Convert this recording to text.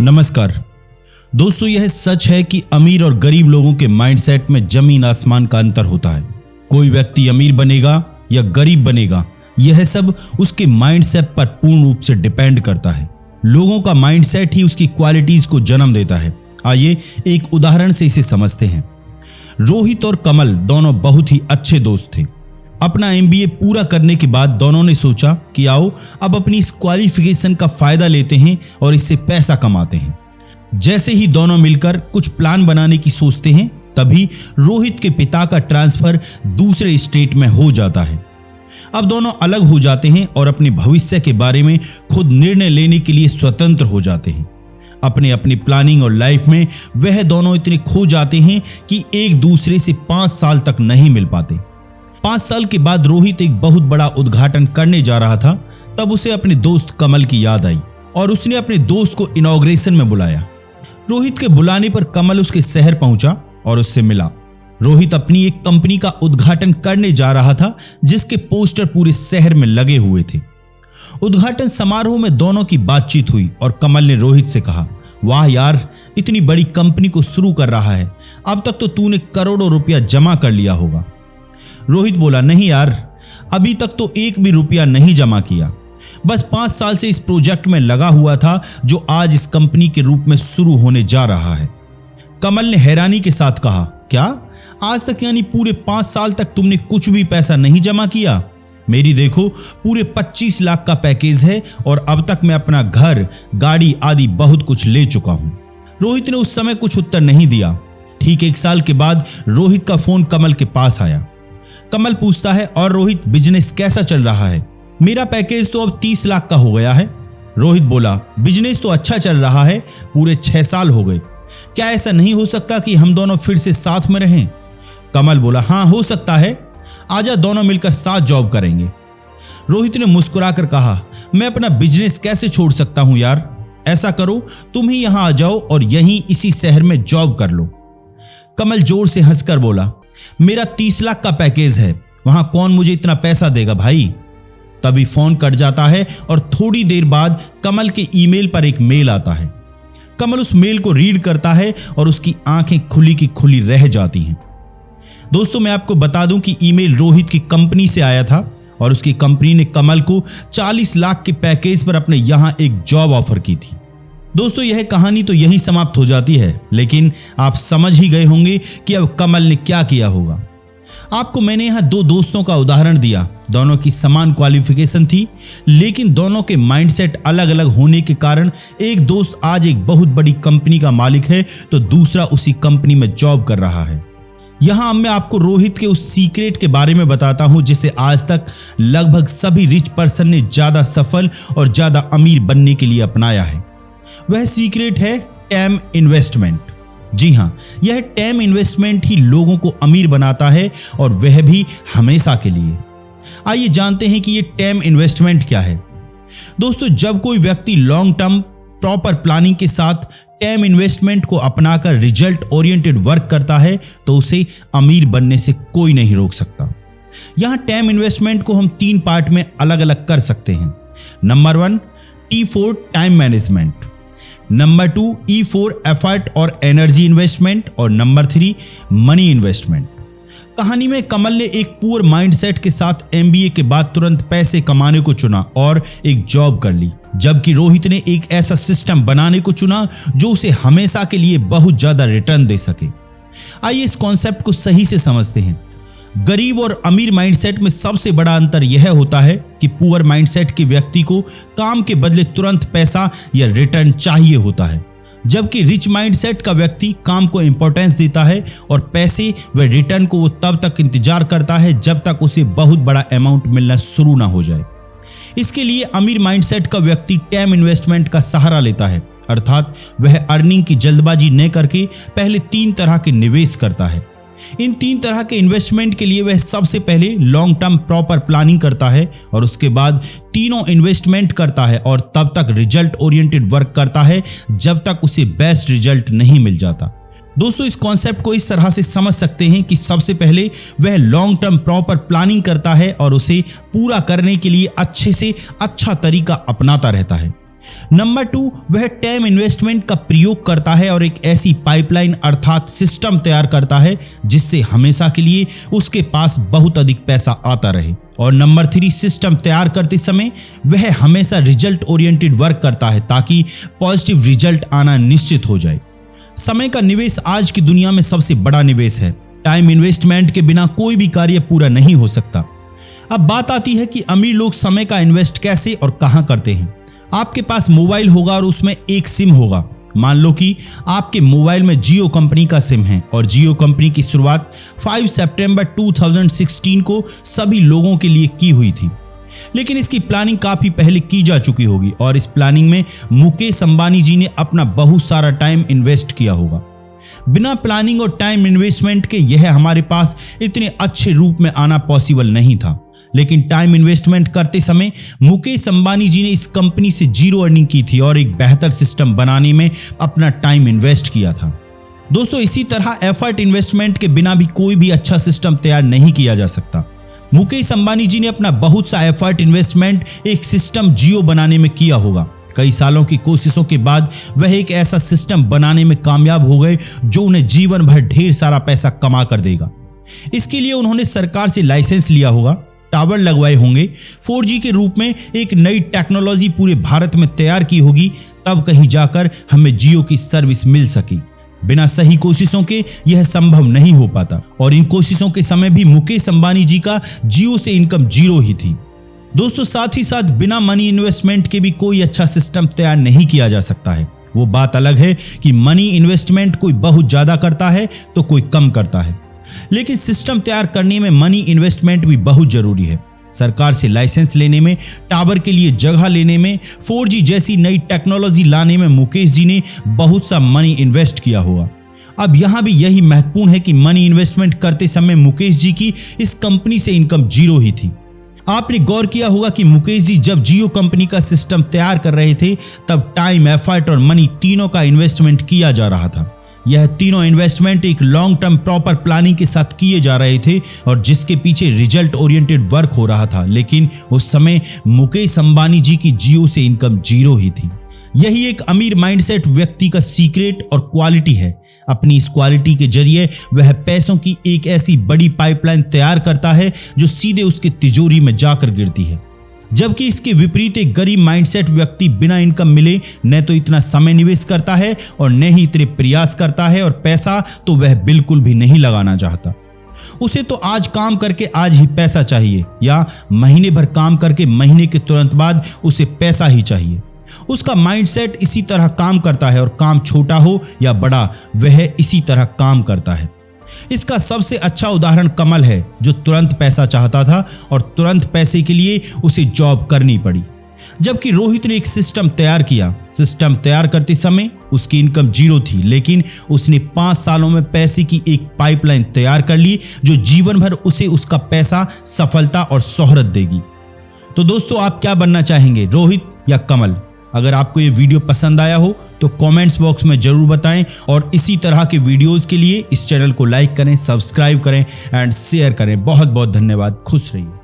नमस्कार दोस्तों, यह सच है कि अमीर और गरीब लोगों के माइंडसेट में जमीन आसमान का अंतर होता है। कोई व्यक्ति अमीर बनेगा या गरीब बनेगा, यह सब उसके माइंडसेट पर पूर्ण रूप से डिपेंड करता है। लोगों का माइंडसेट ही उसकी क्वालिटीज को जन्म देता है। आइए एक उदाहरण से इसे समझते हैं। रोहित और कमल दोनों बहुत ही अच्छे दोस्त थे। अपना MBA पूरा करने के बाद दोनों ने सोचा कि आओ अब अपनी इस क्वालिफिकेशन का फायदा लेते हैं और इससे पैसा कमाते हैं। जैसे ही दोनों मिलकर कुछ प्लान बनाने की सोचते हैं, तभी रोहित के पिता का ट्रांसफर दूसरे स्टेट में हो जाता है। अब दोनों अलग हो जाते हैं और अपने भविष्य के बारे में खुद निर्णय लेने के लिए स्वतंत्र हो जाते हैं। अपने अपनी प्लानिंग और लाइफ में वह दोनों इतने खो जाते हैं कि एक दूसरे से 5 साल तक नहीं मिल पाते। 5 साल के बाद रोहित एक बहुत बड़ा उद्घाटन करने जा रहा था। तब उसे अपने दोस्त कमल की याद आई और उसने अपने दोस्त को इनॉग्रेशन में बुलाया। रोहित के बुलाने पर कमल उसके शहर पहुंचा और उससे मिला। रोहित अपनी एक कंपनी का उद्घाटन करने जा रहा था जिसके पोस्टर पूरे शहर में लगे हुए थे। उद्घाटन समारोह में दोनों की बातचीत हुई और कमल ने रोहित से कहा, वाह यार, इतनी बड़ी कंपनी को शुरू कर रहा है, अब तक तो तूने करोड़ों रुपया जमा कर लिया होगा। रोहित बोला, नहीं यार, अभी तक तो एक भी रुपया नहीं जमा किया, बस 5 साल से इस प्रोजेक्ट में लगा हुआ था जो आज इस कंपनी के रूप में शुरू होने जा रहा है। कमल ने हैरानी के साथ कहा, क्या आज तक यानी पूरे 5 साल तक तुमने कुछ भी पैसा नहीं जमा किया? मेरी देखो पूरे 25 लाख का पैकेज है और अब तक मैं अपना घर, गाड़ी आदि बहुत कुछ ले चुका हूं। रोहित ने उस समय कुछ उत्तर नहीं दिया। ठीक 1 साल के बाद रोहित का फोन कमल के पास आया। कमल पूछता है, और रोहित, बिजनेस कैसा चल रहा है? मेरा पैकेज तो अब 30 लाख का हो गया है। रोहित बोला, बिजनेस तो अच्छा चल रहा है, पूरे 6 साल हो गए, क्या ऐसा नहीं हो सकता कि हम दोनों फिर से साथ में रहें? कमल बोला, हाँ हो सकता है, आजा दोनों मिलकर साथ जॉब करेंगे। रोहित ने मुस्कुराकर कहा, मैं अपना बिजनेस कैसे छोड़ सकता हूं यार, ऐसा करो तुम ही यहां आ जाओ और यहीं इसी शहर में जॉब कर लो। कमल जोर से हंसकर बोला, मेरा 30 लाख का पैकेज है, वहां कौन मुझे इतना पैसा देगा भाई। तभी फोन कट जाता है और थोड़ी देर बाद कमल के ईमेल पर एक मेल आता है। कमल उस मेल को रीड करता है और उसकी आंखें खुली की खुली रह जाती हैं। दोस्तों, मैं आपको बता दूं कि ईमेल रोहित की कंपनी से आया था और उसकी कंपनी ने कमल को 40 लाख के पैकेज पर अपने यहां एक जॉब ऑफर की थी। दोस्तों, यह कहानी तो यही समाप्त हो जाती है, लेकिन आप समझ ही गए होंगे कि अब कमल ने क्या किया होगा। आपको मैंने यहां 2 दोस्तों का उदाहरण दिया। दोनों की समान क्वालिफिकेशन थी, लेकिन दोनों के माइंडसेट अलग अलग होने के कारण एक दोस्त आज एक बहुत बड़ी कंपनी का मालिक है तो दूसरा उसी कंपनी में जॉब कर रहा है। यहां मैं आपको रोहित के उस सीक्रेट के बारे में बताता हूं जिसे आज तक लगभग सभी रिच पर्सन ने ज्यादा सफल और ज्यादा अमीर बनने के लिए अपनाया है। वह सीक्रेट है टैम इन्वेस्टमेंट। जी हां, यह टैम इन्वेस्टमेंट ही लोगों को अमीर बनाता है और वह भी हमेशा के लिए। आइए जानते हैं कि यह टैम इन्वेस्टमेंट क्या है। दोस्तों, जब कोई व्यक्ति लॉन्ग टर्म प्रॉपर प्लानिंग के साथ टैम इन्वेस्टमेंट को अपनाकर रिजल्ट ओरिएंटेड वर्क करता है तो उसे अमीर बनने से कोई नहीं रोक सकता। यहां टैम इन्वेस्टमेंट को हम 3 पार्ट में अलग अलग कर सकते हैं। Number 1 T4 time management, number 2 E4 effort और एनर्जी इन्वेस्टमेंट और नंबर 3 मनी इन्वेस्टमेंट। कहानी में कमल ने एक पुअर माइंडसेट के साथ MBA के बाद तुरंत पैसे कमाने को चुना और एक जॉब कर ली, जबकि रोहित ने एक ऐसा सिस्टम बनाने को चुना जो उसे हमेशा के लिए बहुत ज्यादा रिटर्न दे सके। आइए इस कॉन्सेप्ट को सही से समझते हैं। गरीब और अमीर माइंडसेट में सबसे बड़ा अंतर यह होता है कि पुअर माइंडसेट के व्यक्ति को काम के बदले तुरंत पैसा या रिटर्न चाहिए होता है, जबकि रिच माइंडसेट का व्यक्ति काम को इंपॉर्टेंस देता है और पैसे व रिटर्न को वो तब तक इंतजार करता है जब तक उसे बहुत बड़ा अमाउंट मिलना शुरू ना हो जाए। इसके लिए अमीर माइंडसेट का व्यक्ति टैम इन्वेस्टमेंट का सहारा लेता है, अर्थात वह अर्निंग की जल्दबाजी न करके पहले 3 तरह के निवेश करता है। इन 3 तरह के इन्वेस्टमेंट के लिए वह सबसे पहले लॉन्ग टर्म प्रॉपर प्लानिंग करता है और उसके बाद तीनों इन्वेस्टमेंट करता है और तब तक रिजल्ट ओरिएंटेड वर्क करता है जब तक उसे बेस्ट रिजल्ट नहीं मिल जाता। दोस्तों, इस कॉन्सेप्ट को इस तरह से समझ सकते हैं कि सबसे पहले वह लॉन्ग टर्म प्रॉपर प्लानिंग करता है और उसे पूरा करने के लिए अच्छे से अच्छा तरीका अपनाता रहता है। नंबर 2, वह टाइम इन्वेस्टमेंट का प्रयोग करता है और एक ऐसी पाइपलाइन अर्थात सिस्टम तैयार करता है जिससे हमेशा के लिए उसके पास बहुत अधिक पैसा आता रहे। और नंबर 3, सिस्टम तैयार करते समय वह हमेशा रिजल्ट ओरिएंटेड वर्क करता है ताकि पॉजिटिव रिजल्ट आना निश्चित हो जाए। समय का निवेश आज की दुनिया में सबसे बड़ा निवेश है। टाइम इन्वेस्टमेंट के बिना कोई भी कार्य पूरा नहीं हो सकता। अब बात आती है कि अमीर लोग समय का इन्वेस्ट कैसे और कहां करते हैं। आपके पास मोबाइल होगा और उसमें एक सिम होगा। मान लो कि आपके मोबाइल में जियो कंपनी का सिम है और जियो कंपनी की शुरुआत 5 सितंबर 2016 को सभी लोगों के लिए की हुई थी। लेकिन इसकी प्लानिंग काफी पहले की जा चुकी होगी और इस प्लानिंग में मुकेश अंबानी जी ने अपना बहुत सारा टाइम इन्वेस्ट किया होगा। बिना प्लानिंग और टाइम इन्वेस्टमेंट के यह हमारे पास इतने अच्छे रूप में आना पॉसिबल नहीं था। लेकिन टाइम इन्वेस्टमेंट करते समय मुकेश अंबानी जी ने इस कंपनी से जीरो अर्निंग की थी और एक बेहतर सिस्टम बनाने में अपना टाइम इन्वेस्ट किया था। दोस्तों, इसी तरह एफर्ट इन्वेस्टमेंट के बिना भी कोई भी अच्छा सिस्टम तैयार नहीं किया जा सकता। मुकेश अंबानी जी ने अपना बहुत सा एफर्ट इन्वेस्टमेंट एक सिस्टम जियो बनाने में किया होगा। कई सालों की कोशिशों के बाद वह एक ऐसा सिस्टम बनाने में कामयाब हो गए जो उन्हें जीवन भर ढेर सारा पैसा कमा कर देगा। इसके लिए उन्होंने सरकार से लाइसेंस लिया होगा, टावर लगवाए होंगे, 4G के रूप में एक नई टेक्नोलॉजी पूरे भारत में तैयार की होगी, तब कहीं जाकर हमें जियो की सर्विस मिल सकी। बिना सही कोशिशों के यह संभव नहीं हो पाता और इन कोशिशों के समय भी मुकेश अंबानी जी का जियो से इनकम जीरो ही थी। दोस्तों, साथ ही साथ बिना मनी इन्वेस्टमेंट के भी कोई अच्छा सिस्टम तैयार नहीं किया जा सकता है। वो बात अलग है कि मनी इन्वेस्टमेंट कोई बहुत ज्यादा करता है तो कोई कम करता है, लेकिन सिस्टम तैयार करने में मनी इन्वेस्टमेंट भी बहुत जरूरी है। सरकार से लाइसेंस लेने में, टावर के लिए जगह लेने में, 4G जैसी नई टेक्नोलॉजी लाने में मुकेश जी ने बहुत सा मनी इन्वेस्ट किया होगा। अब यहां भी यही महत्वपूर्ण है कि मनी इन्वेस्टमेंट करते समय मुकेश जी की इस कंपनी से इनकम जीरो ही थी। आपने गौर किया होगा कि मुकेश जी जब जियो कंपनी का सिस्टम तैयार कर रहे थे तब टाइम, एफर्ट और मनी तीनों का इन्वेस्टमेंट किया जा रहा था। यह तीनों इन्वेस्टमेंट एक लॉन्ग टर्म प्रॉपर प्लानिंग के साथ किए जा रहे थे और जिसके पीछे रिजल्ट ओरिएंटेड वर्क हो रहा था। लेकिन उस समय मुकेश अंबानी जी की जियो से इनकम जीरो ही थी। यही एक अमीर माइंडसेट व्यक्ति का सीक्रेट और क्वालिटी है। अपनी इस क्वालिटी के जरिए वह पैसों की एक ऐसी बड़ी पाइपलाइन तैयार करता है जो सीधे उसकी तिजोरी में जाकर गिरती है। जबकि इसके विपरीत एक गरीब माइंडसेट व्यक्ति बिना इनकम मिले न तो इतना समय निवेश करता है और न ही इतने प्रयास करता है और पैसा तो वह बिल्कुल भी नहीं लगाना चाहता। उसे तो आज काम करके आज ही पैसा चाहिए या महीने भर काम करके महीने के तुरंत बाद उसे पैसा ही चाहिए। उसका माइंडसेट इसी तरह काम करता है और काम छोटा हो या बड़ा वह इसी तरह काम करता है। इसका सबसे अच्छा उदाहरण कमल है जो तुरंत पैसा चाहता था और तुरंत पैसे के लिए उसे जॉब करनी पड़ी। जबकि रोहित ने एक सिस्टम तैयार किया। सिस्टम तैयार करते समय उसकी इनकम जीरो थी, लेकिन उसने 5 सालों में पैसे की एक पाइपलाइन तैयार कर ली जो जीवन भर उसे उसका पैसा, सफलता और शोहरत देगी। तो दोस्तों, आप क्या बनना चाहेंगे, रोहित या कमल? अगर आपको ये वीडियो पसंद आया हो तो कमेंट्स बॉक्स में जरूर बताएं और इसी तरह के वीडियोस के लिए इस चैनल को लाइक करें, सब्सक्राइब करें एंड शेयर करें। बहुत बहुत धन्यवाद। खुश रहिए।